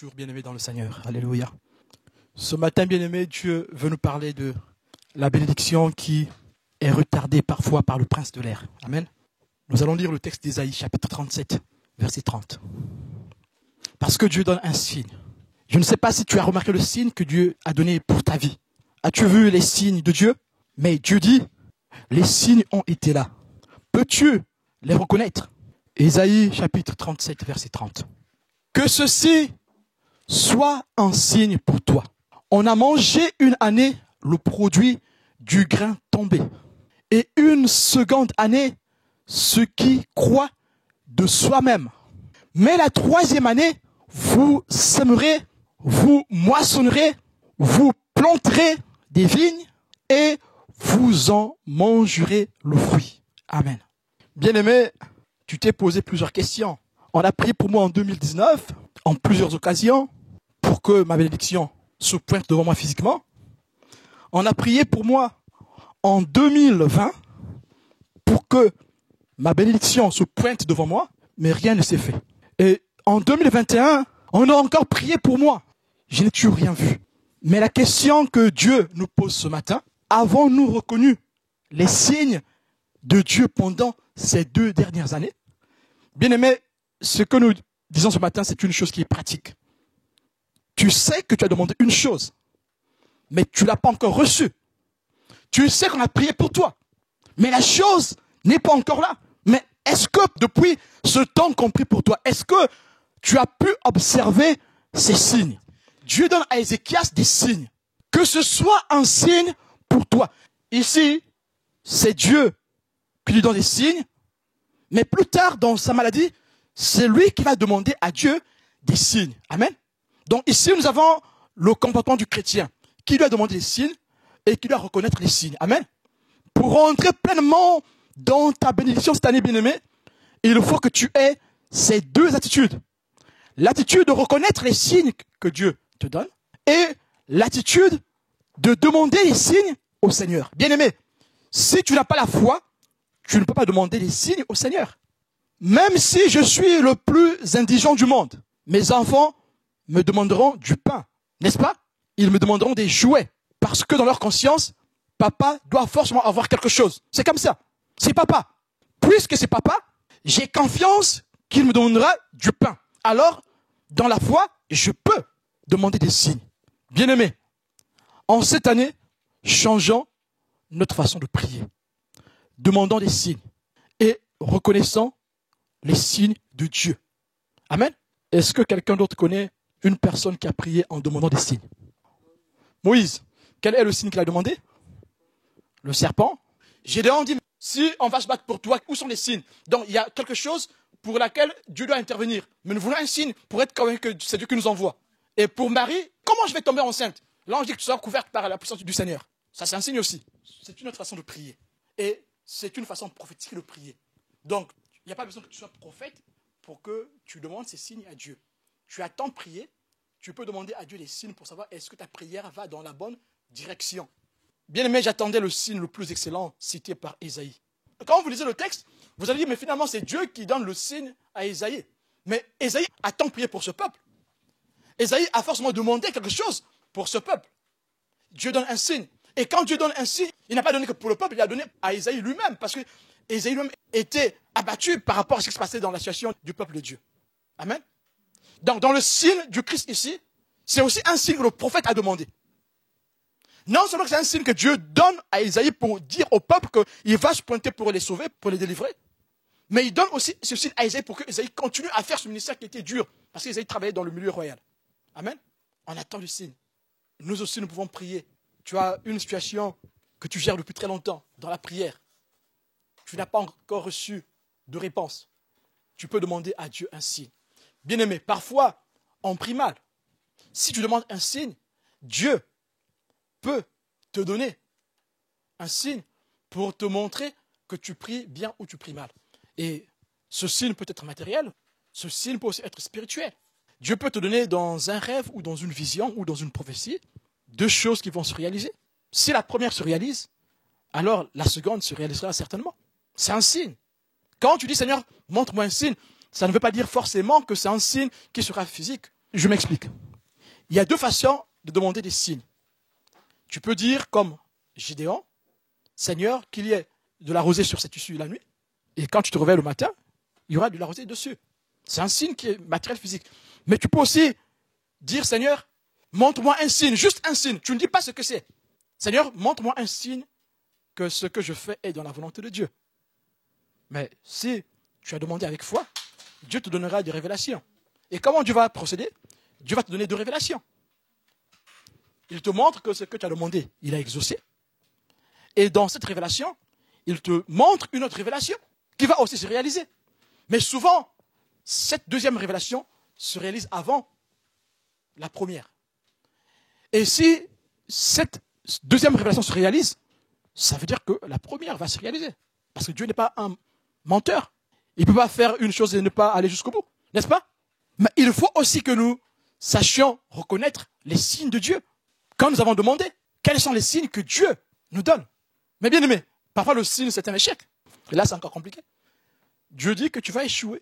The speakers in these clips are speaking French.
Bonjour bien-aimés dans le Seigneur, alléluia. Ce matin bien-aimé, Dieu veut nous parler de la bénédiction qui est retardée parfois par le prince de l'air. Amen. Nous allons lire le texte d'Ésaïe chapitre 37, verset 30. Parce que Dieu donne un signe. Je ne sais pas si tu as remarqué le signe que Dieu a donné pour ta vie. As-tu vu les signes de Dieu? Mais Dieu dit, les signes ont été là. Peux-tu les reconnaître? Ésaïe chapitre 37, verset 30. Que ceci soit un signe pour toi. On a mangé une année le produit du grain tombé. Et une seconde année, ce qui croît de soi-même. Mais la troisième année, vous sèmerez, vous moissonnerez, vous planterez des vignes et vous en mangerez le fruit. Amen. Bien-aimé, tu t'es posé plusieurs questions. On a prié pour moi en 2019, en plusieurs occasions, pour que ma bénédiction se pointe devant moi physiquement. On a prié pour moi en 2020, pour que ma bénédiction se pointe devant moi, mais rien ne s'est fait. Et en 2021, on a encore prié pour moi. Je n'ai toujours rien vu. Mais la question que Dieu nous pose ce matin, avons-nous reconnu les signes de Dieu pendant ces 2 dernières années? Bien-aimé, ce que nous disons ce matin, c'est une chose qui est pratique. Tu sais que tu as demandé une chose, mais tu ne l'as pas encore reçue. Tu sais qu'on a prié pour toi, mais la chose n'est pas encore là. Mais est-ce que depuis ce temps qu'on prie pour toi, est-ce que tu as pu observer ces signes? Dieu donne à Ézéchias des signes. Que ce soit un signe pour toi. Ici, c'est Dieu qui lui donne des signes, mais plus tard dans sa maladie, c'est lui qui va demander à Dieu des signes. Amen. Donc ici, nous avons le comportement du chrétien qui doit demander des signes et qui doit reconnaître les signes. Amen. Pour rentrer pleinement dans ta bénédiction cette année, bien-aimée, il faut que tu aies ces 2 attitudes. L'attitude de reconnaître les signes que Dieu te donne et l'attitude de demander les signes au Seigneur. Bien-aimé, si tu n'as pas la foi, tu ne peux pas demander les signes au Seigneur. Même si je suis le plus indigent du monde, mes enfants me demanderont du pain, n'est-ce pas? Ils me demanderont des jouets, parce que dans leur conscience, papa doit forcément avoir quelque chose. C'est comme ça. C'est papa. Puisque c'est papa, j'ai confiance qu'il me donnera du pain. Alors, dans la foi, je peux demander des signes. Bien-aimés, en cette année, changeons notre façon de prier. Demandons des signes et reconnaissons les signes de Dieu. Amen. Est-ce que quelqu'un d'autre connaît une personne qui a prié en demandant des signes? Moïse, quel est le signe qu'il a demandé? Le serpent. Gédéon dit, si on va se battre pour toi, où sont les signes? Donc il y a quelque chose pour laquelle Dieu doit intervenir. Mais nous voulons un signe pour être convaincus que c'est Dieu qui nous envoie. Et pour Marie, comment je vais tomber enceinte? L'ange dit que tu seras couverte par la puissance du Seigneur. Ça c'est un signe aussi. C'est une autre façon de prier. Et c'est une façon prophétique de prier. Donc, il n'y a pas besoin que tu sois prophète pour que tu demandes ces signes à Dieu. Tu as tant prié, tu peux demander à Dieu des signes pour savoir est-ce que ta prière va dans la bonne direction. Bien aimé, j'attendais le signe le plus excellent cité par Ésaïe. Quand vous lisez le texte, vous allez dire, mais finalement c'est Dieu qui donne le signe à Ésaïe. Mais Ésaïe a tant prié pour ce peuple. Ésaïe a forcément demandé quelque chose pour ce peuple. Dieu donne un signe. Et quand Dieu donne un signe, il n'a pas donné que pour le peuple, il a donné à Ésaïe lui-même. Parce que Ésaïe lui-même était abattu par rapport à ce qui se passait dans la situation du peuple de Dieu. Amen. Donc dans le signe du Christ ici, c'est aussi un signe que le prophète a demandé. Non seulement que c'est un signe que Dieu donne à Ésaïe pour dire au peuple qu'il va se pointer pour les sauver, pour les délivrer, mais il donne aussi ce signe à Ésaïe pour que Ésaïe continue à faire ce ministère qui était dur. Parce qu'Ésaïe travaillait dans le milieu royal. Amen. On attend le signe. Nous aussi, nous pouvons prier. Tu as une situation que tu gères depuis très longtemps dans la prière. Tu n'as pas encore reçu de réponse. Tu peux demander à Dieu un signe. Bien-aimé, parfois, on prie mal. Si tu demandes un signe, Dieu peut te donner un signe pour te montrer que tu pries bien ou tu pries mal. Et ce signe peut être matériel, ce signe peut aussi être spirituel. Dieu peut te donner dans un rêve ou dans une vision ou dans une prophétie 2 choses qui vont se réaliser. Si la première se réalise, alors la seconde se réalisera certainement. C'est un signe. Quand tu dis, Seigneur, montre-moi un signe, ça ne veut pas dire forcément que c'est un signe qui sera physique. Je m'explique. Il y a deux façons de demander des signes. Tu peux dire comme Gédéon, Seigneur, qu'il y ait de la rosée sur cette issue la nuit. Et quand tu te réveilles le matin, il y aura de la rosée dessus. C'est un signe qui est matériel, physique. Mais tu peux aussi dire, Seigneur, montre-moi un signe, juste un signe. Tu ne dis pas ce que c'est. Seigneur, montre-moi un signe que ce que je fais est dans la volonté de Dieu. Mais si tu as demandé avec foi, Dieu te donnera des révélations. Et comment Dieu va procéder? Dieu va te donner deux révélations. Il te montre que ce que tu as demandé, il a exaucé. Et dans cette révélation, il te montre une autre révélation qui va aussi se réaliser. Mais souvent, cette deuxième révélation se réalise avant la première. Et si cette deuxième révélation se réalise, ça veut dire que la première va se réaliser. Parce que Dieu n'est pas un menteur. Il ne peut pas faire une chose et ne pas aller jusqu'au bout. N'est-ce pas? Mais il faut aussi que nous sachions reconnaître les signes de Dieu. Quand nous avons demandé, quels sont les signes que Dieu nous donne? Mais bien aimé, parfois le signe c'est un échec. Et là c'est encore compliqué. Dieu dit que tu vas échouer.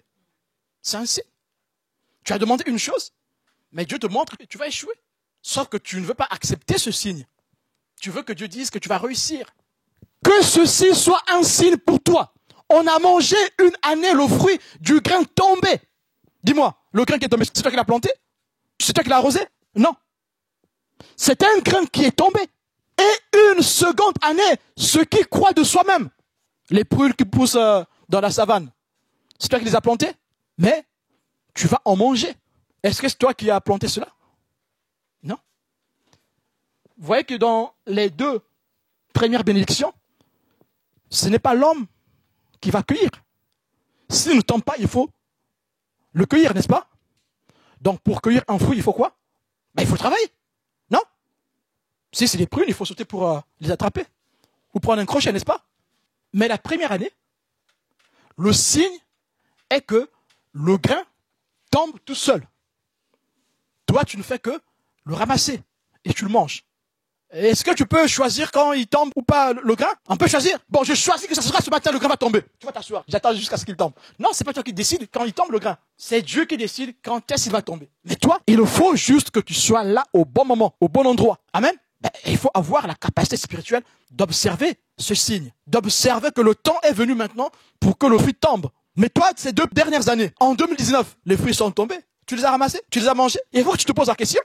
C'est un signe. Tu as demandé une chose, mais Dieu te montre que tu vas échouer. Sauf que tu ne veux pas accepter ce signe. Tu veux que Dieu dise que tu vas réussir. Que ceci soit un signe pour toi. On a mangé une année le fruit du grain tombé. Dis-moi, le grain qui est tombé, c'est toi qui l'as planté? C'est toi qui l'as arrosé? Non. C'est un grain qui est tombé. Et une seconde année, ceux qui croient de soi-même, les prunes qui poussent dans la savane, c'est toi qui les as plantés? Mais tu vas en manger. Est-ce que c'est toi qui as planté cela? Non. Vous voyez que dans les deux premières bénédictions, ce n'est pas l'homme qui va cueillir. S'il ne tombe pas, il faut le cueillir, n'est-ce pas? Donc pour cueillir un fruit, il faut quoi? Il faut travailler. Non? Si c'est des prunes, il faut sauter pour les attraper. Ou prendre un crochet, n'est-ce pas? Mais la première année, le signe est que le grain tombe tout seul. Toi, tu ne fais que le ramasser et tu le manges. Est-ce que tu peux choisir quand il tombe ou pas le grain? On peut choisir. Bon, je choisis que ça sera ce matin, le grain va tomber. Tu vas t'asseoir. J'attends jusqu'à ce qu'il tombe. Non, c'est pas toi qui décides quand il tombe le grain. C'est Dieu qui décide quand est-ce qu'il va tomber. Mais toi, il faut juste que tu sois là au bon moment, au bon endroit. Amen. Il faut avoir la capacité spirituelle d'observer ce signe, d'observer que le temps est venu maintenant pour que le fruit tombe. Mais toi, ces 2 dernières années, en 2019, les fruits sont tombés. Tu les as ramassés, tu les as mangés. Il faut que tu te poses la question.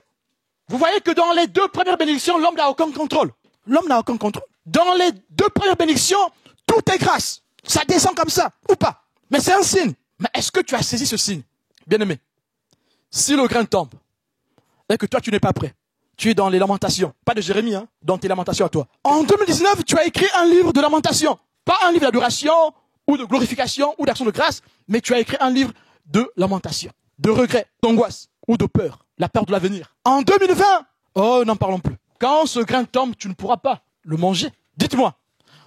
Vous voyez que dans les 2 premières bénédictions, l'homme n'a aucun contrôle. L'homme n'a aucun contrôle. Dans les 2 premières bénédictions, tout est grâce. Ça descend comme ça, ou pas. Mais c'est un signe. Mais est-ce que tu as saisi ce signe? Bien-aimé, si le grain tombe, et que toi tu n'es pas prêt, tu es dans les lamentations, pas de Jérémie, dans tes lamentations à toi. En 2019, tu as écrit un livre de lamentation. Pas un livre d'adoration, ou de glorification, ou d'action de grâce, mais tu as écrit un livre de lamentation, de regret, d'angoisse, ou de peur. La peur de l'avenir. En 2020, oh, n'en parlons plus. Quand ce grain tombe, tu ne pourras pas le manger. Dites-moi,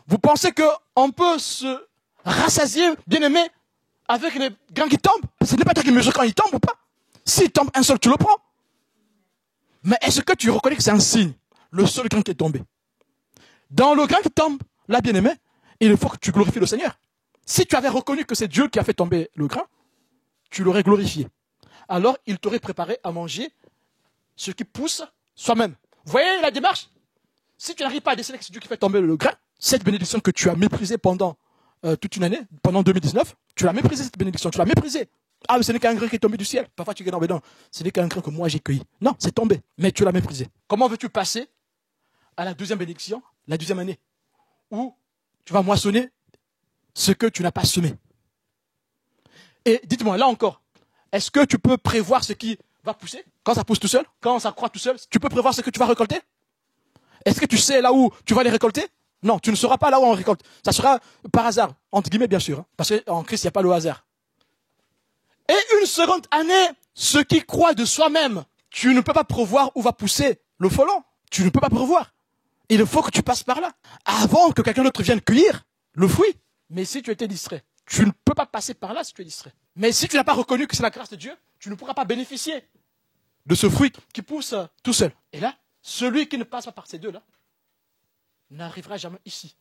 vous pensez qu'on peut se rassasier, bien-aimé, avec les grains qui tombent? Ce n'est pas toi qui mesures quand il tombe ou pas. S'il tombe un seul, tu le prends. Mais est-ce que tu reconnais que c'est un signe? Le seul grain qui est tombé. Dans le grain qui tombe, là, bien-aimé, il faut que tu glorifies le Seigneur. Si tu avais reconnu que c'est Dieu qui a fait tomber le grain, tu l'aurais glorifié. Alors il t'aurait préparé à manger ce qui pousse soi-même. Vous voyez la démarche? Si tu n'arrives pas à déceler que c'est Dieu qui fait tomber le grain, cette bénédiction que tu as méprisée pendant toute une année, pendant 2019, tu l'as méprisée cette bénédiction, tu l'as méprisée. Ah, mais ce n'est qu'un grain qui est tombé du ciel. Parfois tu dis non, mais non, ce n'est qu'un grain que moi j'ai cueilli. Non, c'est tombé, mais tu l'as méprisé. Comment veux-tu passer à la deuxième bénédiction, la deuxième année, où tu vas moissonner ce que tu n'as pas semé? Et dites-moi, là encore, est-ce que tu peux prévoir ce qui va pousser? Quand ça pousse tout seul? Quand ça croît tout seul? Tu peux prévoir ce que tu vas récolter? Est-ce que tu sais là où tu vas les récolter? Non, tu ne sauras pas là où on récolte. Ça sera par hasard, entre guillemets bien sûr, parce qu'en Christ, il n'y a pas le hasard. Et une seconde année, ceux qui croient de soi-même, tu ne peux pas prévoir où va pousser le folon. Tu ne peux pas prévoir. Il faut que tu passes par là, avant que quelqu'un d'autre vienne cueillir le fruit. Mais si tu étais distrait, tu ne peux pas passer par là si tu es distrait. Mais si tu n'as pas reconnu que c'est la grâce de Dieu, tu ne pourras pas bénéficier de ce fruit qui pousse tout seul. Et là, celui qui ne passe pas par ces deux-là n'arrivera jamais ici.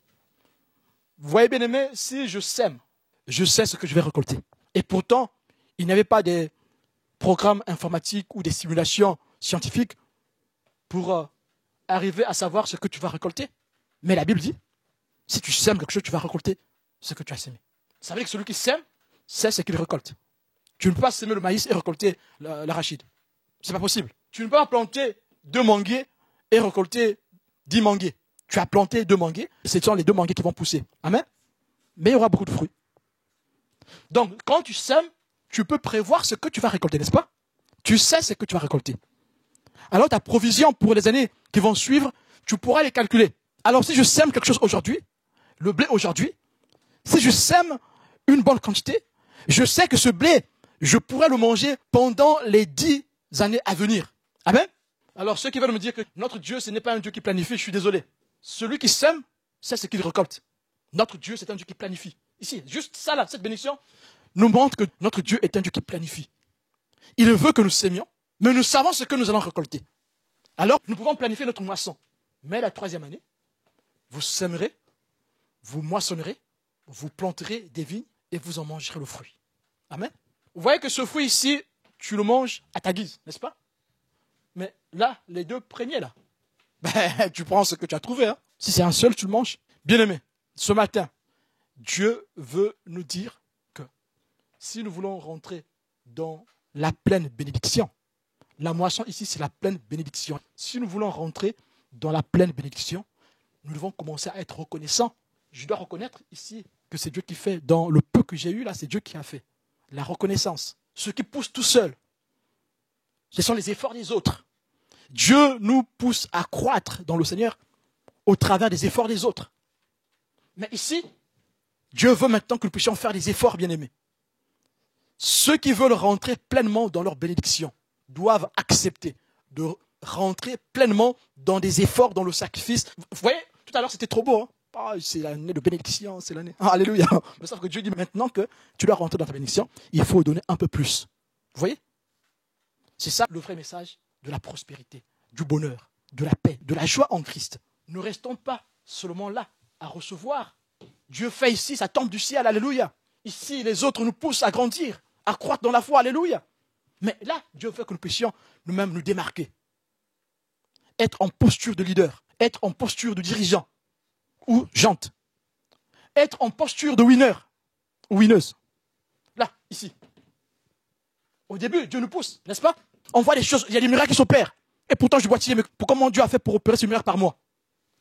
Vous voyez, bien aimé, si je sème, je sais ce que je vais récolter. Et pourtant, il n'y avait pas des programmes informatiques ou des simulations scientifiques pour arriver à savoir ce que tu vas récolter. Mais la Bible dit, si tu sèmes quelque chose, tu vas récolter ce que tu as sémé. Ça veut dire que celui qui sème, c'est ce qu'il récolte. Tu ne peux pas sémer le maïs et récolter l'arachide. Ce n'est pas possible. Tu ne peux pas planter 2 manguiers et récolter 10 manguiers. Tu as planté 2 manguiers, ce sont les 2 manguiers qui vont pousser. Amen. Mais il y aura beaucoup de fruits. Donc, quand tu sèmes, tu peux prévoir ce que tu vas récolter, n'est-ce pas? Tu sais ce que tu vas récolter. Alors, ta provision pour les années qui vont suivre, tu pourras les calculer. Alors, si je sème quelque chose aujourd'hui, le blé aujourd'hui, si je sème une bonne quantité, je sais que ce blé, je pourrais le manger pendant les 10 années à venir. Amen. Alors, ceux qui veulent me dire que notre Dieu, ce n'est pas un Dieu qui planifie, je suis désolé. Celui qui sème, c'est ce qu'il récolte. Notre Dieu, c'est un Dieu qui planifie. Ici, juste ça là, cette bénédiction, nous montre que notre Dieu est un Dieu qui planifie. Il veut que nous sémions, mais nous savons ce que nous allons récolter. Alors, nous pouvons planifier notre moisson. Mais la 3e année, vous sèmerez, vous moissonnerez, vous planterez des vignes et vous en mangerez le fruit. Amen. Vous voyez que ce fruit ici, tu le manges à ta guise, n'est-ce pas? Mais là, les 2 premiers là, tu prends ce que tu as trouvé. Hein. Si c'est un seul, tu le manges. Bien-aimé, ce matin, Dieu veut nous dire que si nous voulons rentrer dans la pleine bénédiction, la moisson ici, c'est la pleine bénédiction. Si nous voulons rentrer dans la pleine bénédiction, nous devons commencer à être reconnaissants. Je dois reconnaître ici que c'est Dieu qui fait. Dans le peu que j'ai eu là, c'est Dieu qui a fait. La reconnaissance. Ce qui pousse tout seul, ce sont les efforts des autres. Dieu nous pousse à croître dans le Seigneur au travers des efforts des autres. Mais ici, Dieu veut maintenant que nous puissions faire des efforts, bien-aimés. Ceux qui veulent rentrer pleinement dans leur bénédiction doivent accepter de rentrer pleinement dans des efforts, dans le sacrifice. Vous voyez, tout à l'heure c'était trop beau. Hein? Oh, c'est l'année de bénédiction, c'est l'année. Ah, alléluia. Mais sauf que Dieu dit maintenant que tu dois rentrer dans ta bénédiction, il faut donner un peu plus. Vous voyez? C'est ça le vrai message de la prospérité, du bonheur, de la paix, de la joie en Christ. Ne restons pas seulement là à recevoir. Dieu fait ici, ça tombe du ciel, alléluia. Ici, les autres nous poussent à grandir, à croître dans la foi, alléluia. Mais là, Dieu veut que nous puissions nous-mêmes nous démarquer. Être en posture de leader, être en posture de dirigeant ou jante. Être en posture de winner ou winneuse. Là, ici. Au début, Dieu nous pousse, n'est-ce pas? On voit des choses, il y a des miracles qui s'opèrent. Et pourtant, je suis boitiller, mais comment Dieu a fait pour opérer ce miracle par moi?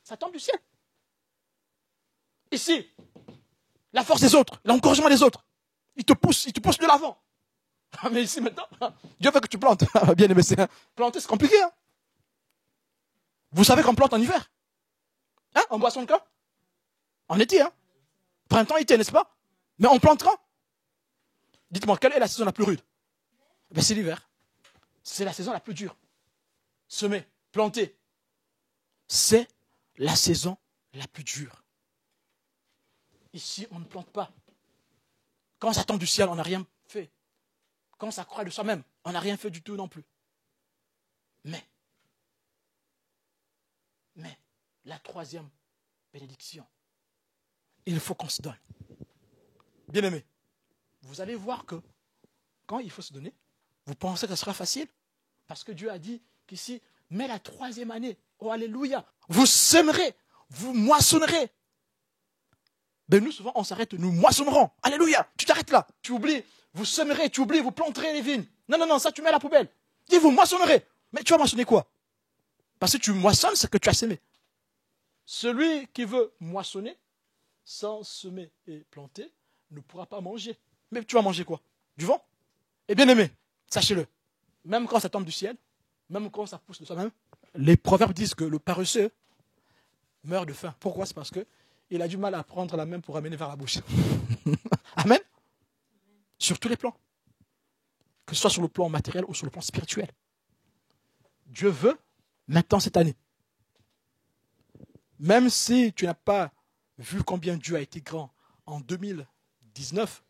Ça tombe du ciel. Ici, la force des autres, l'encouragement des autres. Il te pousse de l'avant. Mais ici maintenant, Dieu veut que tu plantes. Bien aimé, planter c'est compliqué. Hein? Vous savez qu'on plante en hiver. Hein? En boisson de camp. En été. Hein? Printemps, été, n'est-ce pas? Mais on plante quand? Dites-moi, quelle est la saison la plus rude? Ben, c'est l'hiver. C'est la saison la plus dure. Semer, planter. C'est la saison la plus dure. Ici, on ne plante pas. Quand ça tombe du ciel, on n'a rien fait. Quand ça croît de soi-même, on n'a rien fait du tout non plus. Mais, la 3e bénédiction, il faut qu'on se donne. Bien-aimés, vous allez voir que quand il faut se donner, vous pensez que ça sera facile? Parce que Dieu a dit qu'ici, mais la 3e année, oh alléluia, vous sèmerez, vous moissonnerez. Ben nous, souvent, on s'arrête, nous moissonnerons. Alléluia, tu t'arrêtes là, tu oublies, vous sèmerez, tu oublies, vous planterez les vignes. Non, ça tu mets à la poubelle. Dis, vous moissonnerez. Mais tu vas moissonner quoi? Parce que tu moissonnes ce que tu as sémé. Celui qui veut moissonner, sans semer et planter, ne pourra pas manger. Mais tu vas manger quoi? Du vent? Et bien aimé, sachez-le, même quand ça tombe du ciel, même quand ça pousse de soi-même, les proverbes disent que le paresseux meurt de faim. Pourquoi? C'est parce qu'il a du mal à prendre la main pour amener vers la bouche. Amen. Sur tous les plans. Que ce soit sur le plan matériel ou sur le plan spirituel. Dieu veut, maintenant cette année, même si tu n'as pas vu combien Dieu a été grand en 2019,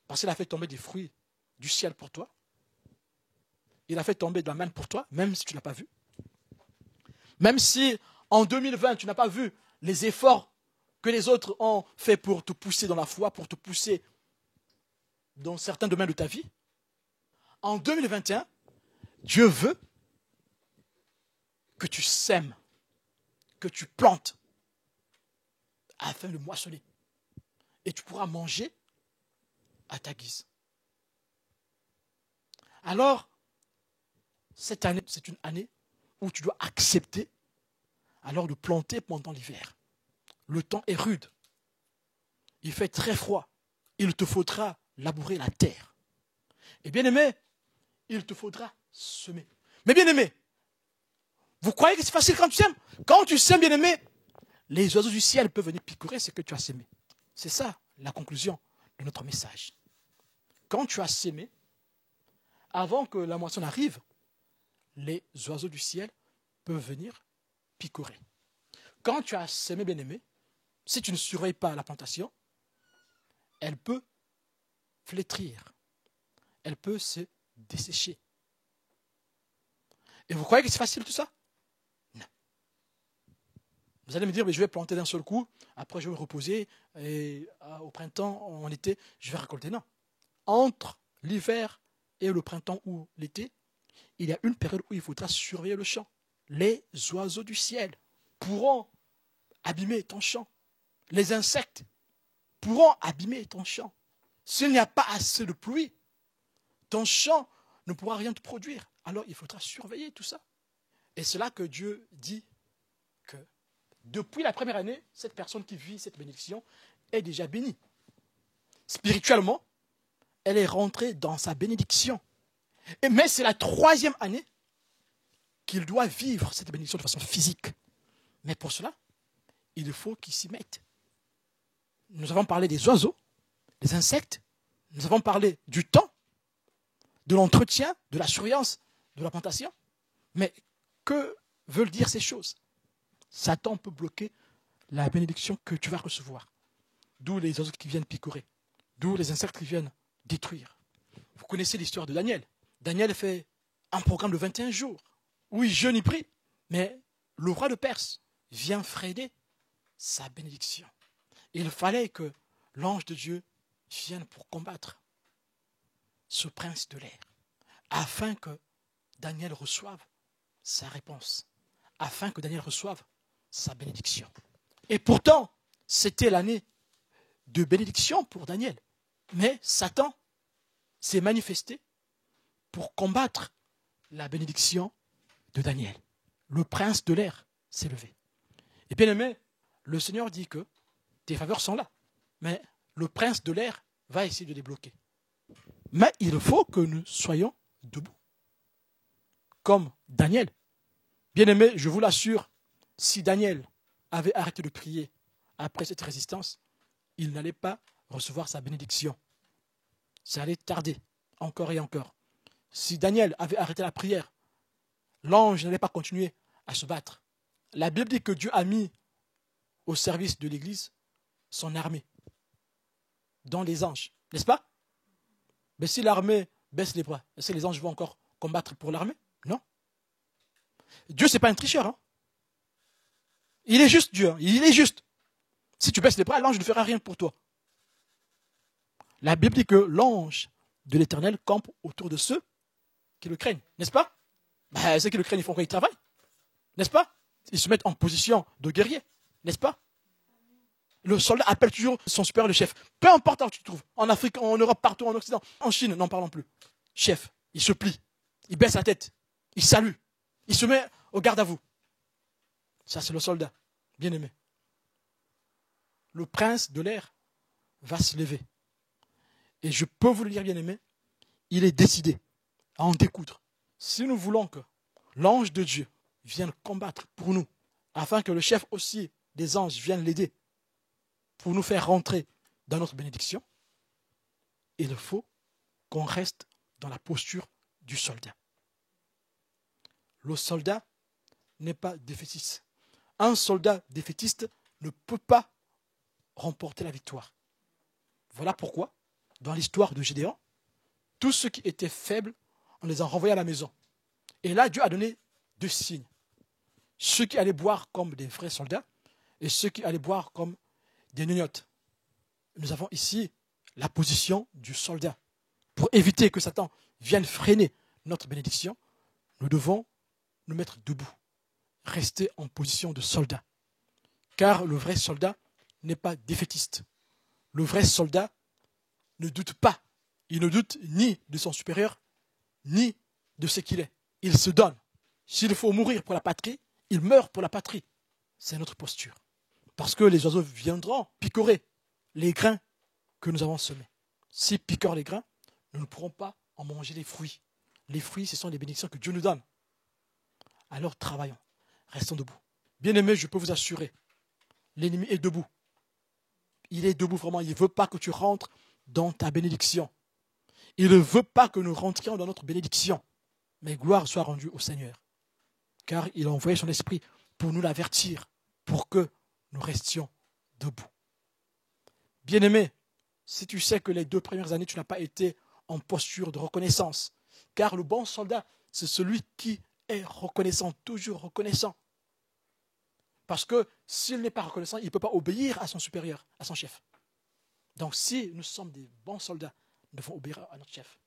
parce qu'il a fait tomber des fruits du ciel pour toi, il a fait tomber de la manne pour toi, même si tu ne l'as pas vu. Même si en 2020, tu n'as pas vu les efforts que les autres ont fait pour te pousser dans la foi, pour te pousser dans certains domaines de ta vie. En 2021, Dieu veut que tu sèmes, que tu plantes, afin de moissonner. Et tu pourras manger à ta guise. Alors, cette année, c'est une année où tu dois accepter alors de planter pendant l'hiver. Le temps est rude. Il fait très froid. Il te faudra labourer la terre. Et bien aimé, il te faudra semer. Mais bien aimé, vous croyez que c'est facile quand tu sèmes? Quand tu sèmes, bien aimé, les oiseaux du ciel peuvent venir picorer ce que tu as sémé. C'est ça la conclusion de notre message. Quand tu as sémé, avant que la moisson arrive, les oiseaux du ciel peuvent venir picorer. Quand tu as semé, bien-aimé, si tu ne surveilles pas la plantation, elle peut flétrir, elle peut se dessécher. Et vous croyez que c'est facile tout ça? Non. Vous allez me dire, mais je vais planter d'un seul coup, après je vais me reposer, et au printemps, en été, je vais récolter. Non. Entre l'hiver et le printemps ou l'été, il y a une période où il faudra surveiller le champ. Les oiseaux du ciel pourront abîmer ton champ. Les insectes pourront abîmer ton champ. S'il n'y a pas assez de pluie, ton champ ne pourra rien te produire. Alors il faudra surveiller tout ça. Et c'est là que Dieu dit que depuis la première année, cette personne qui vit cette bénédiction est déjà bénie. Spirituellement, elle est rentrée dans sa bénédiction. Mais c'est la 3e année qu'il doit vivre cette bénédiction de façon physique. Mais pour cela, il faut qu'il s'y mette. Nous avons parlé des oiseaux, des insectes, nous avons parlé du temps, de l'entretien, de la surveillance, de la plantation. Mais que veulent dire ces choses? Satan peut bloquer la bénédiction que tu vas recevoir. D'où les oiseaux qui viennent picorer, d'où les insectes qui viennent détruire. Vous connaissez l'histoire de Daniel. Daniel fait un programme de 21 jours, où il jeûne, il prie, mais le roi de Perse vient freiner sa bénédiction. Il fallait que l'ange de Dieu vienne pour combattre ce prince de l'air, afin que Daniel reçoive sa réponse, afin que Daniel reçoive sa bénédiction. Et pourtant, c'était l'année de bénédiction pour Daniel. Mais Satan s'est manifesté pour combattre la bénédiction de Daniel. Le prince de l'air s'est levé. Et bien aimé, le Seigneur dit que tes faveurs sont là, mais le prince de l'air va essayer de les bloquer. Mais il faut que nous soyons debout, comme Daniel. Bien aimé, je vous l'assure, si Daniel avait arrêté de prier après cette résistance, il n'allait pas recevoir sa bénédiction. Ça allait tarder, encore et encore. Si Daniel avait arrêté la prière, l'ange n'allait pas continuer à se battre. La Bible dit que Dieu a mis au service de l'Église son armée, dont les anges, n'est-ce pas? Mais si l'armée baisse les bras, est-ce que les anges vont encore combattre pour l'armée? Non. Dieu, ce n'est pas un tricheur. Hein? Il est juste Dieu, hein? Il est juste. Si tu baisses les bras, l'ange ne fera rien pour toi. La Bible dit que l'ange de l'Éternel campe autour de ceux qui le craignent, n'est-ce pas? Ceux qui le craignent, ils font quoi? Ils travaillent, n'est-ce pas? Ils se mettent en position de guerrier, n'est-ce pas? Le soldat appelle toujours son supérieur le chef. Peu importe où tu te trouves, en Afrique, en Europe, partout, en Occident, en Chine, n'en parlons plus. Chef, il se plie, il baisse la tête, il salue, il se met au garde à vous. Ça, c'est le soldat, bien aimé. Le prince de l'air va se lever. Et je peux vous le dire, bien aimé, il est décidé à en découdre. Si nous voulons que l'ange de Dieu vienne combattre pour nous, afin que le chef aussi des anges vienne l'aider, pour nous faire rentrer dans notre bénédiction, il faut qu'on reste dans la posture du soldat. Le soldat n'est pas défaitiste. Un soldat défaitiste ne peut pas remporter la victoire. Voilà pourquoi, dans l'histoire de Gédéon, tous ceux qui étaient faibles, on les a renvoyés à la maison. Et là, Dieu a donné 2 signes. Ceux qui allaient boire comme des vrais soldats et ceux qui allaient boire comme des gnognottes. Nous avons ici la position du soldat. pour éviter que Satan vienne freiner notre bénédiction, nous devons nous mettre debout, rester en position de soldat. Car le vrai soldat n'est pas défaitiste. Le vrai soldat ne doute pas. Il ne doute ni de son supérieur, ni de ce qu'il est. Il se donne. S'il faut mourir pour la patrie, il meurt pour la patrie. C'est notre posture. Parce que les oiseaux viendront picorer les grains que nous avons semés. S'ils picorent les grains, nous ne pourrons pas en manger les fruits. Les fruits, ce sont les bénédictions que Dieu nous donne. Alors travaillons, restons debout. Bien-aimés, je peux vous assurer, l'ennemi est debout. Il est debout vraiment, il ne veut pas que tu rentres dans ta bénédiction. Il ne veut pas que nous rentrions dans notre bénédiction. Mais gloire soit rendue au Seigneur. Car il a envoyé son esprit pour nous l'avertir, pour que nous restions debout. Bien-aimé, si tu sais que les 2 premières années, tu n'as pas été en posture de reconnaissance, car le bon soldat, c'est celui qui est reconnaissant, toujours reconnaissant. Parce que s'il n'est pas reconnaissant, il ne peut pas obéir à son supérieur, à son chef. Donc si nous sommes des bons soldats, nous devons obéir à notre chef.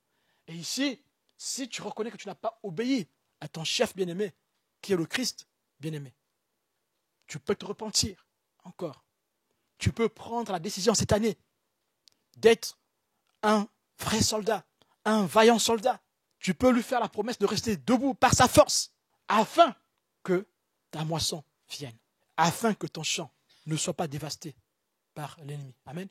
Et ici, si tu reconnais que tu n'as pas obéi à ton chef bien-aimé, qui est le Christ bien-aimé, tu peux te repentir encore. Tu peux prendre la décision cette année d'être un vrai soldat, un vaillant soldat. Tu peux lui faire la promesse de rester debout par sa force, afin que ta moisson vienne, afin que ton champ ne soit pas dévasté par l'ennemi. Amen.